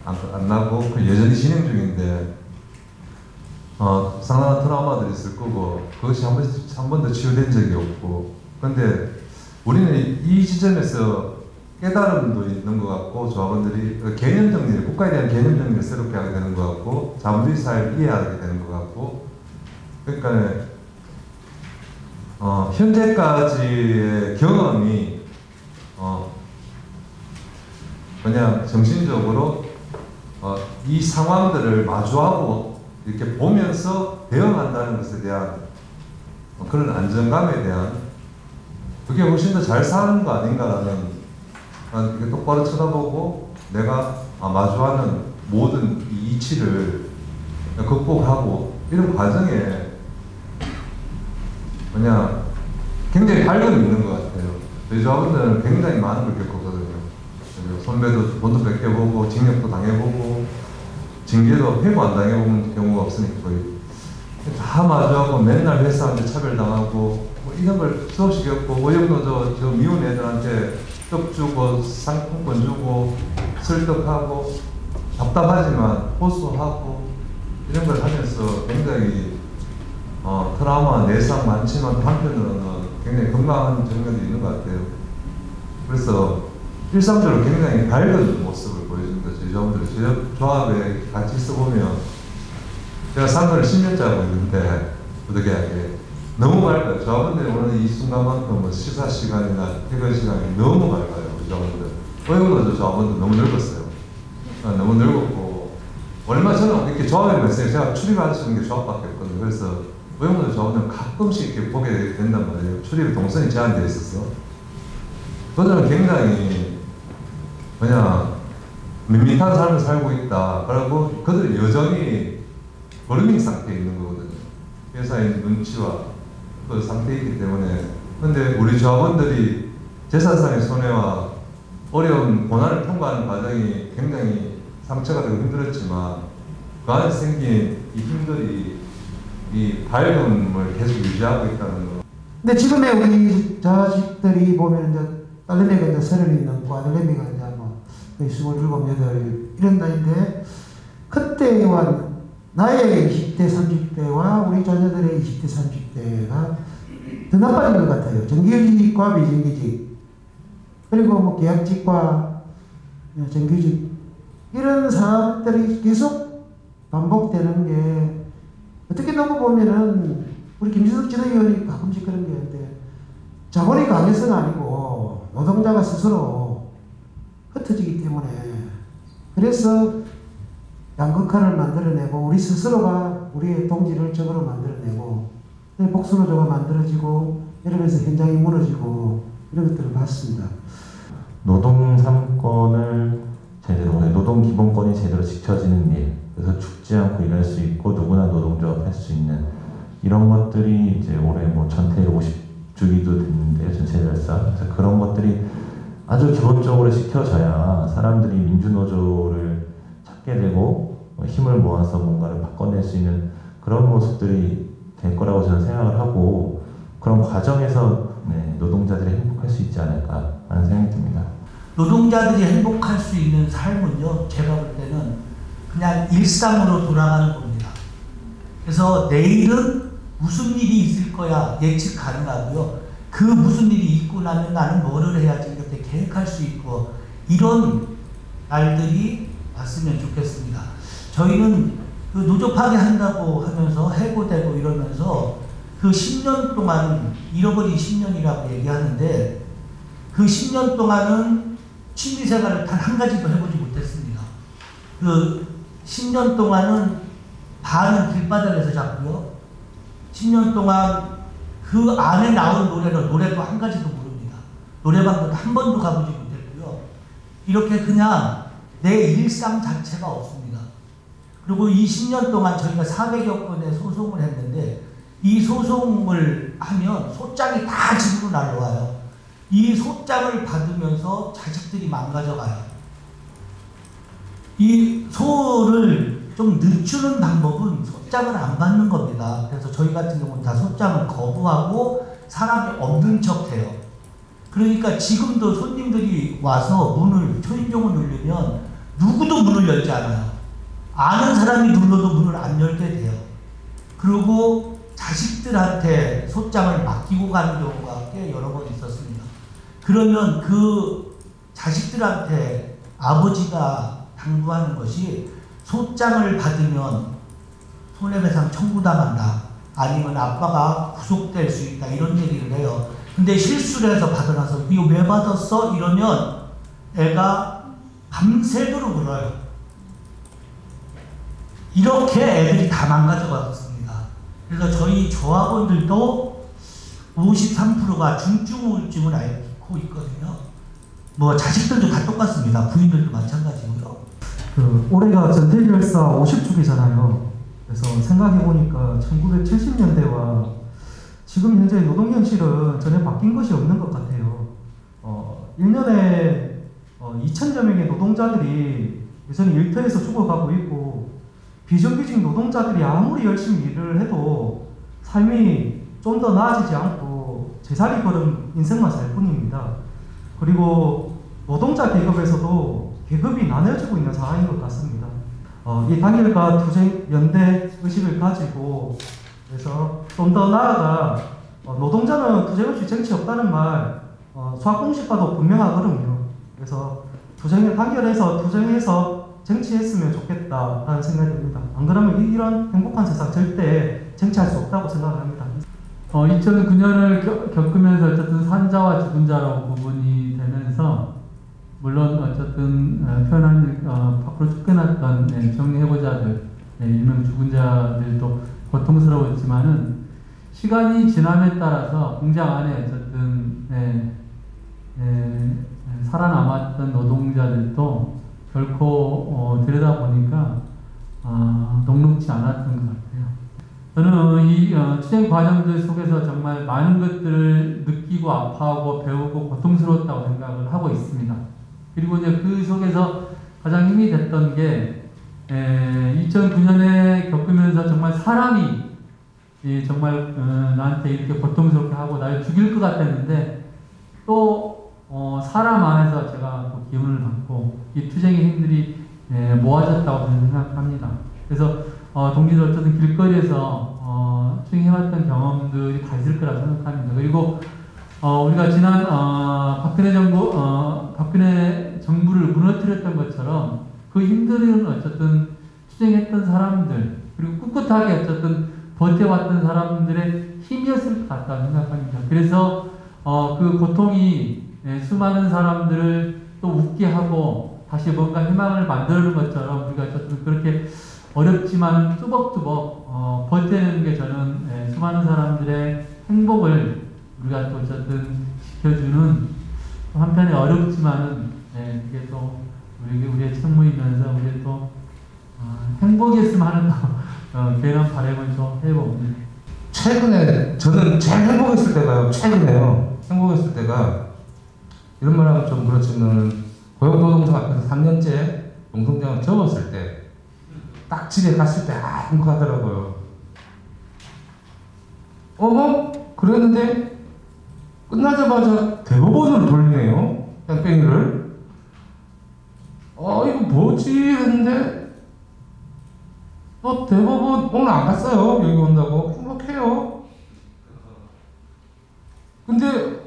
안 나고 여전히 진행 중인데 상당한 트라우마들이 있을 거고 그것이 한 번도 치유된 적이 없고 근데 우리는 이 지점에서 깨달음도 있는 것 같고 조합원들이 개념 정리, 국가에 대한 개념 정리를 새롭게 하게 되는 것 같고 자본주의 사회를 이해하게 되는 것 같고 그러니까 현재까지의 경험이 그냥 정신적으로 이 상황들을 마주하고 이렇게 보면서 대응한다는 것에 대한 그런 안정감에 대한 그게 훨씬 더 잘 사는 거 아닌가라는 이렇게 똑바로 쳐다보고 내가 마주하는 모든 이 이치를 극복하고 이런 과정에 그냥 굉장히 밝음이 있는 것 같아요. 저희 조합원들은 굉장히 많은 걸 겪었거든요. 선배도 돈도 뺏겨보고 징역도 당해보고 징계도 회고 안 당해본 경우가 없으니까 거의 다 마주하고 맨날 회사한테 차별당하고 뭐 이런 걸 수없이 겪고 어영도 저 미운 애들한테 떡 주고 상품권 주고 설득하고 답답하지만 호소하고 이런 걸 하면서 굉장히 트라우마 내상 많지만 한편으로는 굉장히 건강한 측면이 있는 것 같아요. 그래서 일상적으로 굉장히 밝은 모습을 보여줍니다. 저희 조합원들 저희 조합에 같이 있어보면 제가 상권을 10년째 하고 있는데 부득이하게 너무 밝아요. 조합원들이 오늘 이 순간만큼 뭐 식사 시간이나 퇴근 시간이 너무 밝아요. 우리 조합원들. 어이구도 조합원들 너무 늙었어요. 너무 늙었고 얼마 전에 이렇게 조합에 있어요. 제가 출입할 수 있는 게 조합밖에 없거든요. 그래서 어이구도 조합원들 가끔씩 이렇게 보게 된단 말이에요. 출입이 동선이 제한되어 있어서 그들은 굉장히 그냥 밋밋한 삶을 살고 있다. 그리고 그들은 여전히 버르밍 상태에 있는 거거든요. 회사의 눈치와 그 상태에 있기 때문에. 근데 우리 조합원들이 재산상의 손해와 어려운 고난을 통과하는 과정이 굉장히 상처가 되고 힘들었지만 그 안에서 생긴 이 힘들이 이 밝음을 계속 유지하고 있다는 거. 근데 지금의 우리 자식들이 보면 이제 딸내미가 이제 30이 넘고 아들내미가 이제 뭐 27, 8 이런 나이인데 그때와 나의 20대, 30대와 우리 자녀들의 20대, 30대가 더 나빠진 것 같아요. 정규직과 비정규직 그리고 뭐 계약직과 정규직 이런 상황들이 계속 반복되는 게 어떻게 놓고 보면은 우리 김진석 지도위원이 가끔씩 그런 게 있는데 자본이 강해서가 아니고 노동자가 스스로 흩어지기 때문에 그래서 양극화를 만들어내고 우리 스스로가 우리의 동지를 적으로 만들어내고 복수노조가 만들어지고 이러면서 현장이 무너지고 이런 것들을 봤습니다. 노동 3권을 제대로, 노동 기본권이 제대로 지켜지는 일, 그래서 죽지 않고 일할 수 있고 누구나 노동조합 할 수 있는 이런 것들이 이제 올해 뭐 전태 50주기도 됐는데요, 전체결사. 그래서 그런 것들이 아주 기본적으로 지켜져야 사람들이 민주노조를 찾게 되고 힘을 모아서 뭔가를 바꿔낼 수 있는 그런 모습들이 될 거라고 저는 생각을 하고 그런 과정에서 노동자들이 행복할 수 있지 않을까 하는 생각이 듭니다. 노동자들이 행복할 수 있는 삶은요, 제가 볼 때는 그냥 일상으로 돌아가는 겁니다. 그래서 내일은 무슨 일이 있을 거야 예측 가능하고요. 그 무슨 일이 있고 나면 나는 뭐를 해야지 이렇게 계획할 수 있고 이런 날들이 왔으면 좋겠습니다. 저희는 그 노조 파괴한다고 하면서 해고되고 이러면서 그 10년 동안 잃어버린 10년이라고 얘기하는데 그 10년 동안은 취미생활을 단 한 가지도 해보지 못했습니다. 그 10년 동안은 반은 길바닥에서 잡고요. 10년 동안 그 안에 나온 노래도 한 가지도 모릅니다. 노래방도 한 번도 가보지 못했고요. 이렇게 그냥 내 일상 자체가 없습니다. 그리고 이 10년 동안 저희가 400여 건의 소송을 했는데 이 소송을 하면 소장이 다 집으로 날라와요. 이 소장을 받으면서 자식들이 망가져가요. 이 소를 좀 늦추는 방법은 소장을 안 받는 겁니다. 그래서 저희 같은 경우는 다 소장을 거부하고 사람이 없는 척해요. 그러니까 지금도 손님들이 와서 초인종을 누르면 누구도 문을 열지 않아요. 아는 사람이 눌러도 문을 안 열게 돼요. 그리고 자식들한테 소장을 맡기고 가는 경우가 꽤 여러 번 있었습니다. 그러면 그 자식들한테 아버지가 당부하는 것이 소장을 받으면 손해배상 청구당한다. 아니면 아빠가 구속될 수 있다. 이런 얘기를 해요. 근데 실수를 해서 받아놔서 이거 왜 받았어? 이러면 애가 밤새도록 울어요. 이렇게 애들이 다 망가져갔습니다. 그래서 저희 조합원들도 53%가 중증 우울증을 앓고 있거든요. 뭐 자식들도 다 똑같습니다. 부인들도 마찬가지고요. 올해가 전태일열사 50주기잖아요. 그래서 생각해보니까 1970년대와 지금 현재 노동 현실은 전혀 바뀐 것이 없는 것 같아요. 1년에 2,000여 명의 노동자들이 여전히 일터에서 죽어가고 있고, 비정규직 노동자들이 아무리 열심히 일을 해도 삶이 좀 더 나아지지 않고 제자리 걸음 인생만 살 뿐입니다. 그리고 노동자 계급에서도 계급이 나눠지고 있는 상황인 것 같습니다. 이 단결과 투쟁 연대 의식을 가지고, 그래서 좀 더 나아가 노동자는 투쟁 없이 정치 없다는 말 수학공식과도 분명하거든요. 그래서 투쟁에 단결해서 투쟁해서 정치했으면 좋겠다라는 생각이 듭니다. 안 그러면 이런 행복한 세상 절대 정치할 수 없다고 생각합니다. 2009년을 겪으면서 어쨌든 산자와 죽은 자로 구분이 되면서, 물론 어쨌든 편한 밖으로 쫓겨났던 정리해고자들, 일명 죽은 자들도 고통스러웠지만은 시간이 지남에 따라서 공장 안에 어쨌든 살아남았던 노동자들도 결코 들여다보니까 녹록지 않았던 것 같아요. 저는 이 투쟁 과정들 속에서 정말 많은 것들을 느끼고 아파하고 배우고 고통스러웠다고 생각을 하고 있습니다. 그리고 이제 그 속에서 가장 힘이 됐던 게 2009년에 겪으면서 정말 사람이 정말 나한테 이렇게 고통스럽게 하고 나를 죽일 것 같았는데, 또 사람 안에서 제가 또 기운을 받고 이 투쟁의 힘들이 모아졌다고 저는 생각합니다. 그래서 동지들 어쨌든 길거리에서 투쟁해왔던 경험들이 다 있을 거라고 생각합니다. 그리고 우리가 지난 박근혜 정부를 무너뜨렸던 것처럼 그 힘들은 어쨌든 투쟁했던 사람들, 그리고 꿋꿋하게 어쨌든 버텨왔던 사람들의 힘이었을 것 같다고 생각합니다. 그래서 그 고통이 수많은 사람들을 또 웃게 하고 다시 뭔가 희망을 만드는 것처럼 우리가 어쨌든 그렇게 어렵지만 뚜벅뚜벅 버티는 게 저는 수많은 사람들의 행복을 우리가 또 어쨌든 지켜주는, 한편에 어렵지만은 그게 또 우리의 책무이면서 우리 또 행복이었으면 하는 괜한 바람을 좀 해봅니다. 최근에 저는 제일 행복했을 때가요. 최근에요. 행복했을 때가, 이런 말하면 좀 그렇지만 고용노동청 앞에서 3년째 농성장을 접었을 때, 딱 집에 갔을 때 행복하더라고요. 그랬는데 끝나자마자 대법원으로 돌리네요. 뺑뺑이를. 이거 뭐지 했는데 대법원 오늘 안 갔어요. 여기 온다고. 행복해요. 근데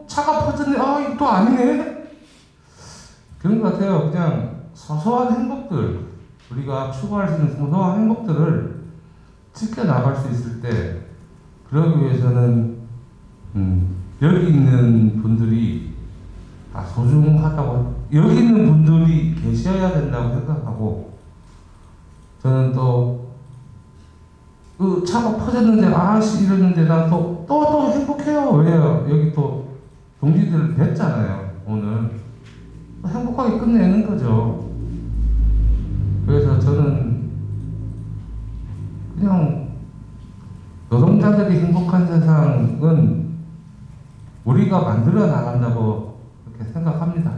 차가 퍼졌네. 이거 또 아니네. 그런 것 같아요. 그냥 소소한 행복들, 우리가 추구할 수 있는 소소한 행복들을 지켜나갈 수 있을 때, 그러기 위해서는 여기 있는 분들이 다 소중하다고, 여기 있는 분들이 계셔야 된다고 생각하고, 저는 또 그 차가 퍼졌는데 이랬는데 난 또 행복해요. 왜요? 여기 또 동지들 뵀잖아요. 오늘 행복하게 끝내는 거죠. 그래서 저는 그냥 노동자들이 행복한 세상은 우리가 만들어 나간다고 그렇게 생각합니다.